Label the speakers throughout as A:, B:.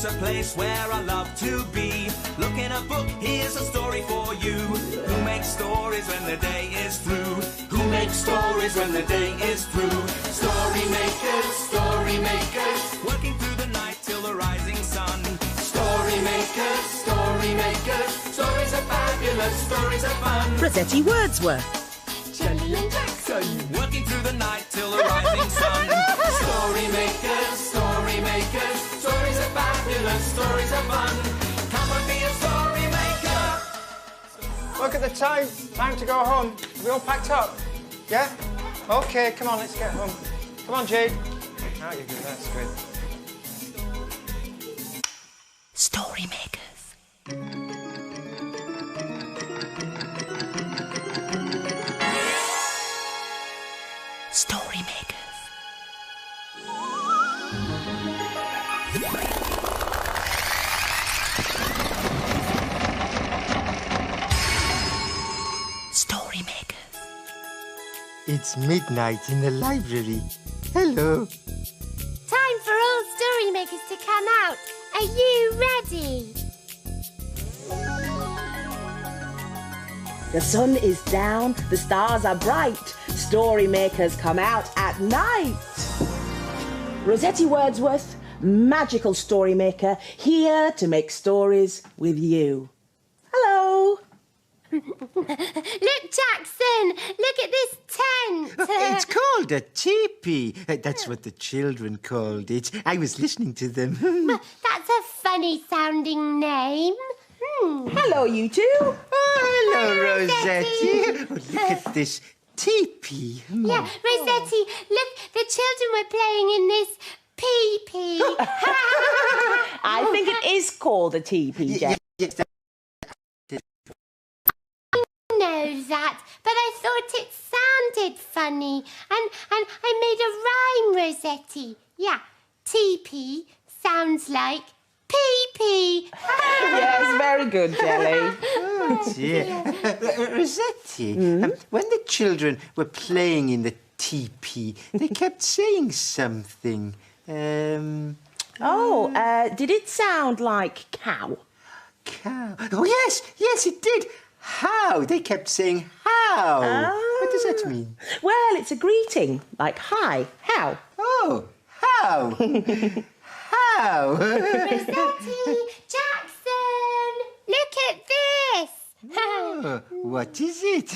A: It's a place where I love to be. Look in a book, here's a story for you. Who makes stories when the day is through? Who makes stories when the day is through? Story makers, working through the night till the rising sun. Story makers, stories are fabulous, stories are fun.
B: Rossetti Wordsworth.
C: Jelly and Jackson,
A: working through the night till the rising sun. Story makers, stories are fabulous, stories are fun. Come and be a story maker.
D: Look at the time. Time to go home. Are we all packed up? Yeah? Okay, come on, let's get home. Come on, Jade. Now you're good, that's good.
B: Story makers. Story makers. Story makers.
E: It's midnight in the library. Hello.
C: time for all story makers to come out. Are you ready?
B: The sun is down, the stars are bright. Story makers come out at night. Rossetti Wordsworth, magical story maker, here to make stories with you. Hello.
C: Look, Jackson, look at this tent.
E: It's called a teepee. That's what the children called it. I was listening to them.
C: That's a funny sounding name.
B: Hello, you two.
E: Oh, hello, Rossetti. Oh, look at this teepee.
C: Yeah, Rossetti, look, the children were playing in this pee-pee.
B: I think it is called a teepee, Jack.
E: Yes,
C: I know that, but I thought it sounded funny. And I made a rhyme, Rossetti. Yeah, teepee sounds like pee-pee.
B: Yes, very good, Jelly.
E: Oh, dear. Rossetti, when the children were playing in the teepee, they kept saying something.
B: Did it sound like cow?
E: Cow. Oh, yes, it did. How? They kept saying how. What does that mean?
B: Well, it's a greeting, like hi, how.
E: Oh, how? How?
C: Rossetti, Jackson, look at this.
E: Oh, what is it?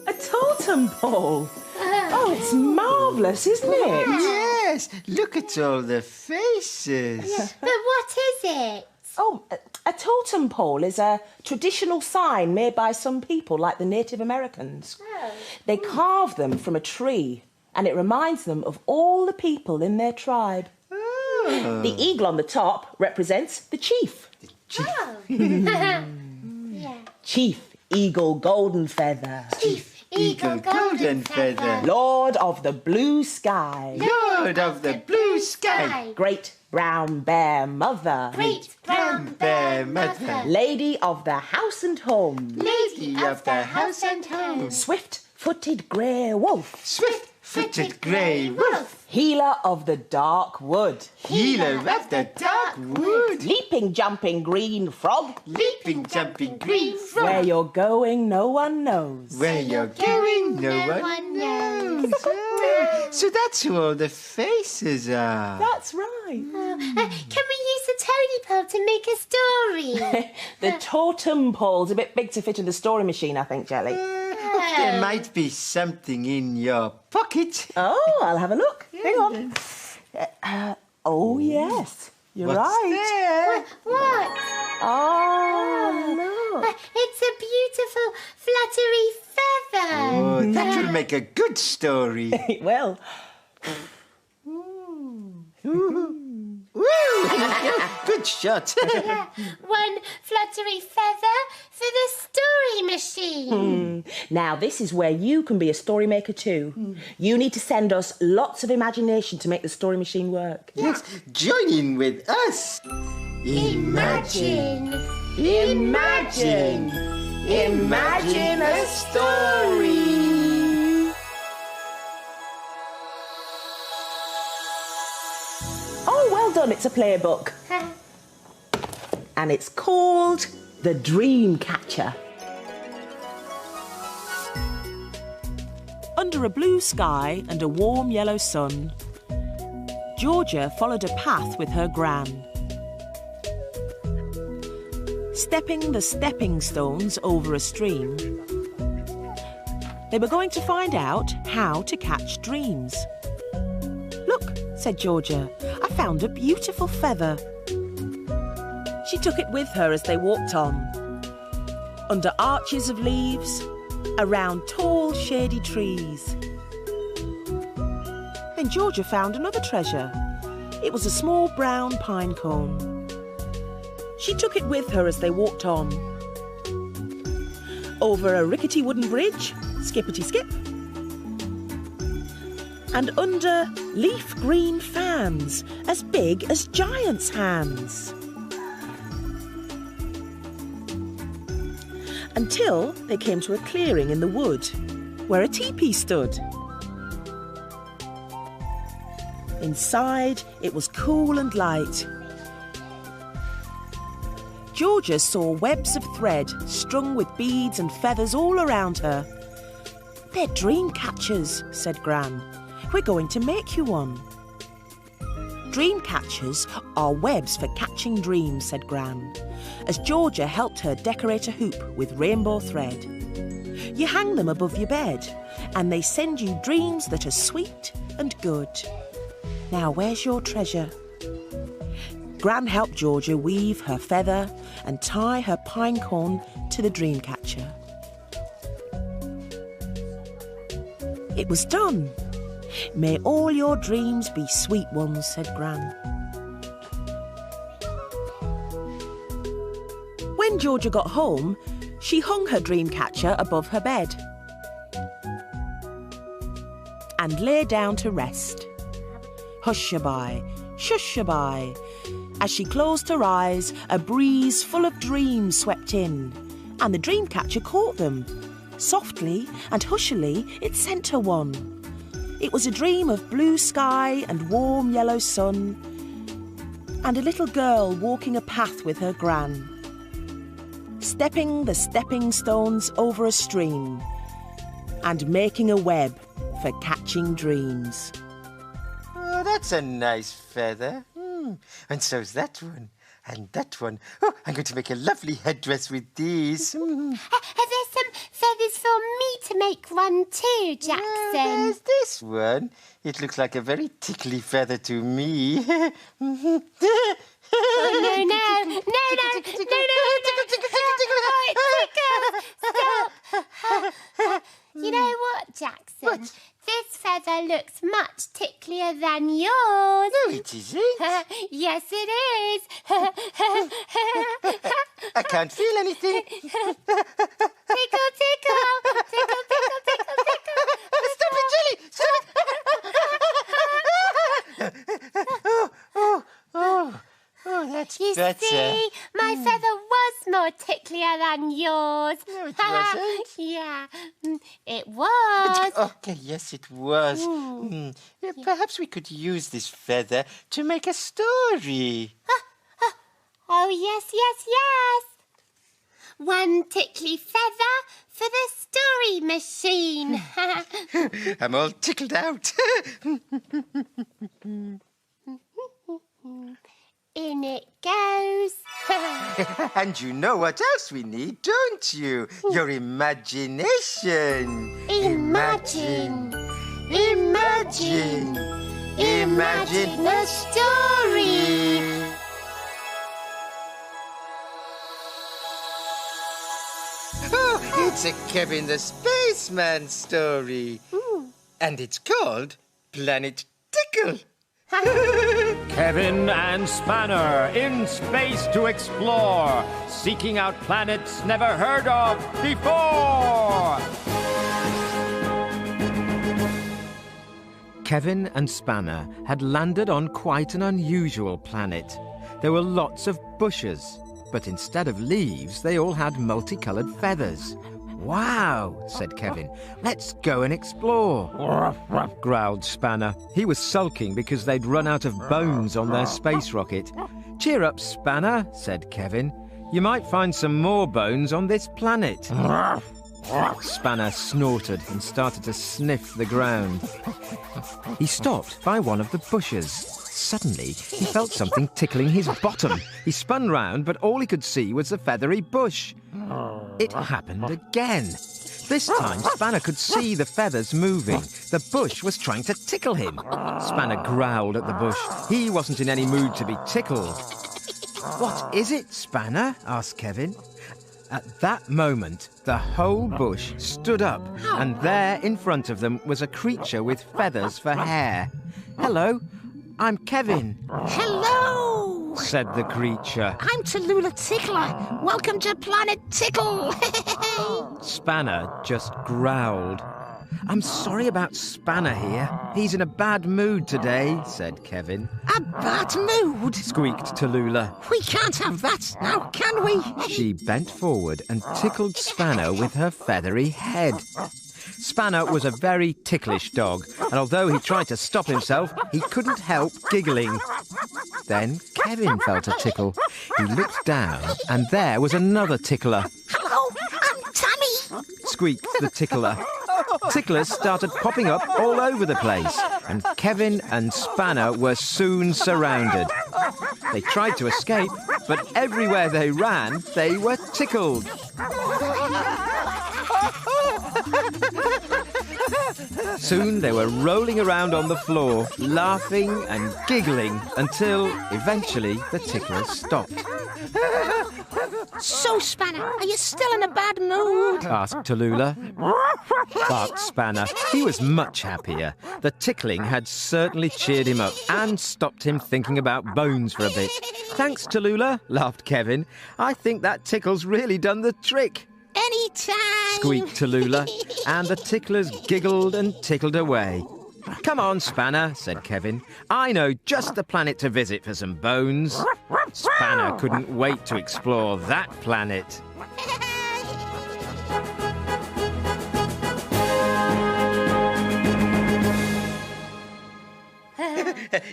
B: A totem pole. Oh, it's marvellous, isn't it?
E: Yes, look at all the faces.
C: But what is it?
B: Oh, a totem pole is a traditional sign made by some people, like the Native Americans.
C: Oh.
B: They carve them from a tree, and it reminds them of all the people in their tribe.
E: Oh.
B: The eagle on the top represents the chief.
C: Oh. Yeah.
B: Chief Eagle Golden Feather.
C: Chief Eagle Golden Feather.
B: Lord of the blue sky.
E: Lord of the blue sky.
B: Great brown bear mother.
C: Great brown bear mother.
B: Lady of the house and home.
C: Lady of the house and home.
B: Swift-footed grey wolf.
E: Swift-footed grey wolf.
B: Healer of the dark wood.
E: Healer of the dark wood.
B: Leaping, jumping green frog.
E: Leaping, jumping green frog.
B: Where you're going, no one knows.
E: Where you're going, no one knows. Oh, so that's who all the faces are.
B: That's right.
C: Can we use the toady pole to make a story?
B: The totem pole's a bit big to fit in the story machine, I think, Jelly.
E: There might be something in your pocket.
B: Oh, I'll have a look. Hang on. Oh, yes. You're
E: What's
B: right.
E: there?
C: What?
B: Oh, look.
C: It's a beautiful fluttery feather.
E: Oh, that will make a good story.
B: It will.
E: Good shot.
C: One fluttery feather for the story machine.
B: Now, this is where you can be a story maker too. You need to send us lots of imagination to make the story machine work.
E: Yes, join in with us.
C: Imagine.
B: Imagine. Imagine a story. Oh, well done. It's a playbook. and it's called the Dream Catcher. Under a blue sky and a warm yellow sun, Georgia followed a path with her gran, stepping the stepping stones over a stream. They were going to find out how to catch dreams. "Look," said Georgia, "I found a beautiful feather." She took it with her as they walked on, under arches of leaves, around tall, shady trees. Then Georgia found another treasure. It was a small brown pine cone. She took it with her as they walked on, over a rickety wooden bridge, skippity-skip, and under leaf green fans as big as giants' hands, until they came to a clearing in the wood where a teepee stood. Inside, it was cool and light. Georgia saw webs of thread strung with beads and feathers all around her. "They're dream catchers," said Gran. "We're going to make you one." "Dream catchers are webs for catching dreams," said Gran, as Georgia helped her decorate a hoop with rainbow thread. "You hang them above your bed, and they send you dreams that are sweet and good. Now, where's your treasure?" Gran helped Georgia weave her feather and tie her pine cone to the dream catcher. It was done. "May all your dreams be sweet ones," said Gran. When Georgia got home, she hung her dream catcher above her bed and lay down to rest. Hush-a-bye, shush-a-bye. As she closed her eyes, a breeze full of dreams swept in, and the dream catcher caught them. Softly and hushily, it sent her one. It was a dream of blue sky and warm yellow sun, and a little girl walking a path with her gran, stepping the stepping stones over a stream, and making a web for catching dreams.
E: Oh, that's a nice feather. And so's that one. And that one. Oh, I'm going to make a lovely headdress with these.
C: Are there some feathers for me to make one too, Jackson?
E: There's this one. It looks like a very tickly feather to me.
C: Oh, no. Stop. You know what, Jackson?
E: What?
C: This feather looks much ticklier than yours.
E: No, it isn't.
C: Yes, it is.
E: I can't feel anything.
C: Tickle, tickle. Tickle, tickle, tickle, tickle.
E: Stop it, Jelly! Stop it! Oh, that's
C: You
E: better.
C: see, my feather was more ticklier than yours.
E: No, it wasn't.
C: Yeah, it was.
E: Okay, yes, it was. Yeah, perhaps we could use this feather to make a story.
C: Oh, yes. One tickly feather for the story machine.
E: I'm all tickled out.
C: In it goes.
E: And you know what else we need, don't you? Your imagination.
C: Imagine a story.
E: Oh, it's a Kevin the Spaceman story. And it's called Planet Tickle.
F: Kevin and Spanner in space to explore, seeking out planets never heard of before. Kevin and Spanner had landed on quite an unusual planet. There were lots of bushes, but instead of leaves, they all had multicolored feathers. Wow, said Kevin. Let's go and explore. Growled Spanner. He was sulking because they'd run out of bones on their space rocket. Cheer up, Spanner, said Kevin. You might find some more bones on this planet. Spanner snorted and started to sniff the ground. He stopped by one of the bushes. Suddenly, he felt something tickling his bottom. He spun round, but all he could see was the feathery bush. It happened again. This time, Spanner could see the feathers moving. The bush was trying to tickle him. Spanner growled at the bush. He wasn't in any mood to be tickled. What is it, Spanner? asked Kevin. At that moment, the whole bush stood up, and there in front of them was a creature with feathers for hair. Hello, I'm Kevin.
G: Hello,
F: said the creature.
G: I'm Tallulah Tickler. Welcome to Planet Tickle.
F: Spanner just growled. I'm sorry about Spanner here. He's in a bad mood today, said Kevin.
G: A bad mood?
F: Squeaked Tallulah.
G: We can't have that now, can we?
F: She bent forward and tickled Spanner with her feathery head. Spanner was a very ticklish dog, and although he tried to stop himself, he couldn't help giggling. Then Kevin felt a tickle. He looked down, and there was another tickler.
G: Hello, I'm Tammy.
F: Squeaked the tickler. Ticklers started popping up all over the place, and Kevin and Spanner were soon surrounded. They tried to escape, but everywhere they ran, they were tickled. Soon they were rolling around on the floor, laughing and giggling, until eventually the ticklers stopped.
G: So, Spanner, are you still in a bad mood?
F: Asked Tallulah. Barked Spanner. He was much happier. The tickling had certainly cheered him up and stopped him thinking about bones for a bit. Thanks, Tallulah, laughed Kevin. I think that tickle's really done the trick.
G: Anytime.
F: Squeaked Tallulah, and the ticklers giggled and tickled away. Come on, Spanner, said Kevin. I know just the planet to visit for some bones. Spanner couldn't wait to explore that planet.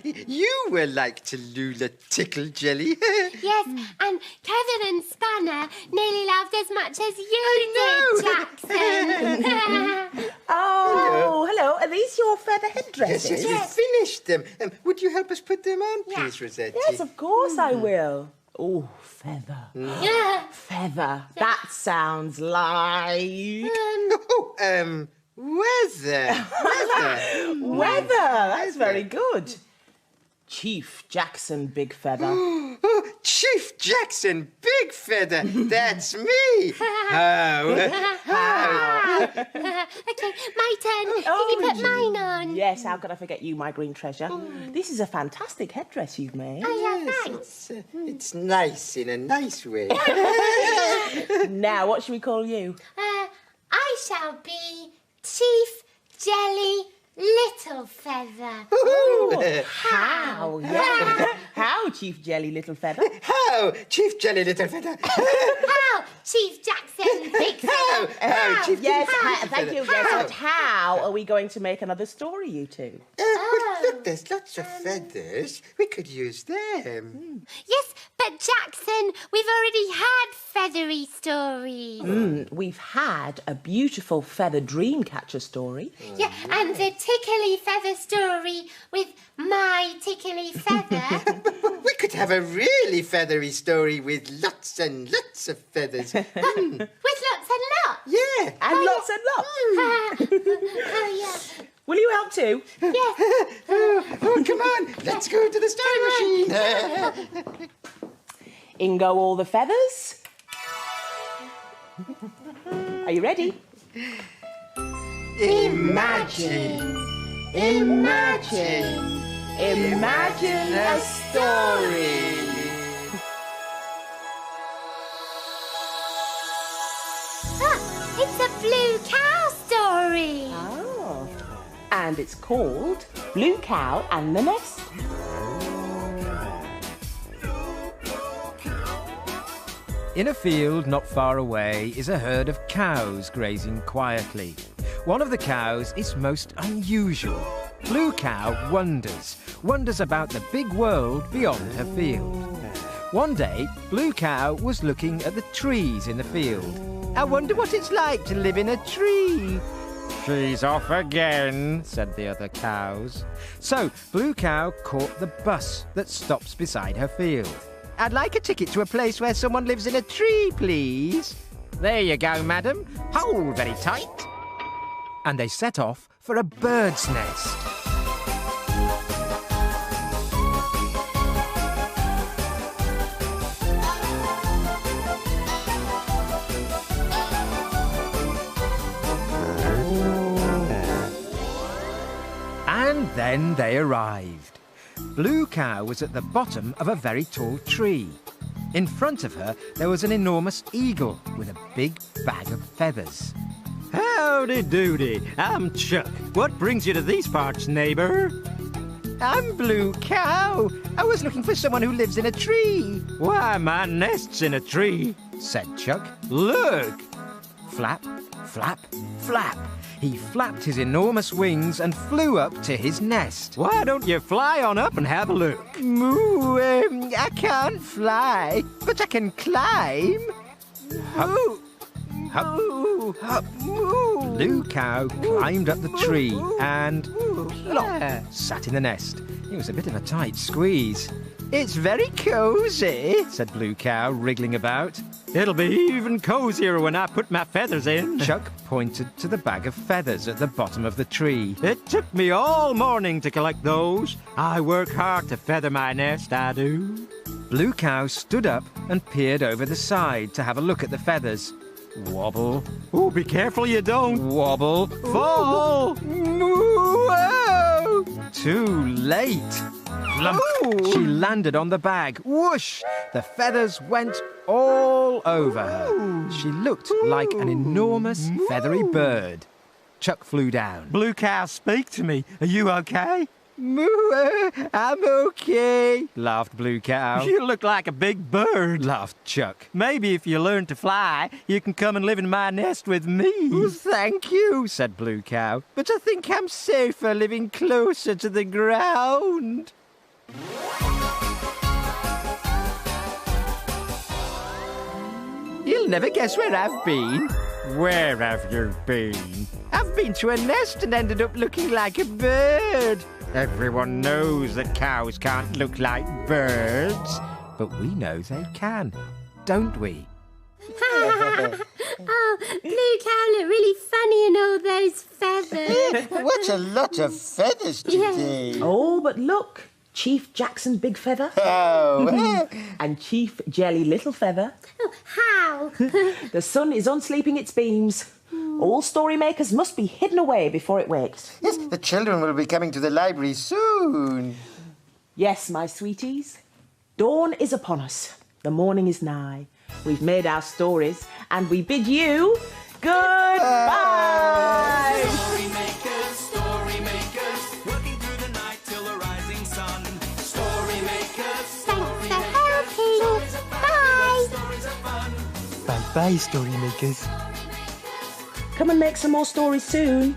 E: You were like Tallulah Tickle Jelly.
C: Yes, and Kevin and Spanner nearly laughed as much as you did, Jackson.
B: Oh, hello. Are these your feather headdresses?
E: Yes, we finished them. Would you help us put them on, please, Rossetti?
B: Yes, of course I will. Oh, feather.
C: Yeah.
B: Feather. That sounds like...
E: Weather.
B: Weather. That's very good. Chief Jackson Big Feather.
E: Oh, Chief Jackson Big Feather. That's me. How?
C: Okay, my turn. Can you put mine on?
B: Yes, how could I forget you, my green treasure? This is a fantastic headdress you've made.
C: Oh, yeah, thanks.
E: It's nice in a nice way.
B: Now, what should we call you?
C: I shall be Chief Jelly Little Feather.
B: Ooh, how? Yeah. How, Chief Jelly Little Feather?
E: How, Chief Jelly Little Feather?
C: How, Chief Jackson Big Feather?
E: How, Chief
B: Yes,
E: Jackson
B: thank you. Yes, but how are we going to make another story, you two?
E: But look, there's lots of feathers. We could use them.
C: Yes, but Jackson, we've already had feathery stories.
B: We've had a beautiful feather dream catcher story.
C: Yeah, and the tickly feather story with my tickly feather.
E: We could have a really feathery story with lots and lots of feathers.
C: With lots and lots.
E: Yeah.
B: And lots and lots.
C: Oh, yeah.
B: Will you help too?
C: Yes.
E: Oh, come on. Let's go to the story machine.
B: In go all the feathers. Are you ready?
E: Imagine.
B: Imagine. Imagine a story.
C: It's a blue cow story.
B: Oh. And it's called Blue Cow and the Nest.
F: In a field not far away is a herd of cows grazing quietly. One of the cows is most unusual. Blue Cow wonders about the big world beyond her field. One day, Blue Cow was looking at the trees in the field. I wonder what it's like to live in a tree. She's off again, said the other cows. So Blue Cow caught the bus that stops beside her field. I'd like a ticket to a place where someone lives in a tree, please. There you go, madam. Hold very tight. And they set off for a bird's nest. And then they arrived. Blue Cow was at the bottom of a very tall tree. In front of her, there was an enormous eagle with a big bag of feathers. Howdy doody, I'm Chuck. What brings you to these parts, neighbour? I'm Blue Cow. I was looking for someone who lives in a tree. Why, my nest's in a tree, said Chuck. Look! Flap, flap, flap. He flapped his enormous wings and flew up to his nest. Why don't you fly on up and have a look? Moo, I can't fly, but I can climb. Hop, hop, hop. Blue Cow climbed up the tree and plop, sat in the nest. It was a bit of a tight squeeze. It's very cosy, said Blue Cow, wriggling about. It'll be even cozier when I put my feathers in. Chuck pointed to the bag of feathers at the bottom of the tree. It took me all morning to collect those. I work hard to feather my nest, I do. Blue Cow stood up and peered over the side to have a look at the feathers. Wobble. Oh, be careful you don't. Wobble. Fall. Whoa! Too late. Plunk. She landed on the bag. Whoosh! The feathers went all over her. She looked like an enormous feathery bird. Chuck flew down. Blue Cow, speak to me. Are you okay? Moo, I'm okay, laughed Blue Cow. You look like a big bird, laughed Chuck. Maybe if you learn to fly, you can come and live in my nest with me. Oh, thank you, said Blue Cow. But I think I'm safer living closer to the ground. You'll never guess where I've been. Where have you been? I've been to a nest and ended up looking like a bird. Everyone knows that cows can't look like birds, but we know they can, don't we?
C: Oh, Blue Cow looked really funny in all those feathers.
E: What a lot of feathers today.
B: Oh, but look. Chief Jackson Big Feather.
E: Oh.
B: And Chief Jelly Little Feather.
C: Oh, how?
B: The sun is unsleeping its beams. All story makers must be hidden away before it wakes.
E: Yes, the children will be coming to the library soon.
B: Yes, my sweeties. Dawn is upon us. The morning is nigh. We've made our stories, and we bid you goodbye.
A: Story makers, working through the night till the rising sun. Story makers,
C: Thanks for helping. Bye.
A: stories are fun.
D: Bye-bye, story makers.
B: Come and make some more stories soon.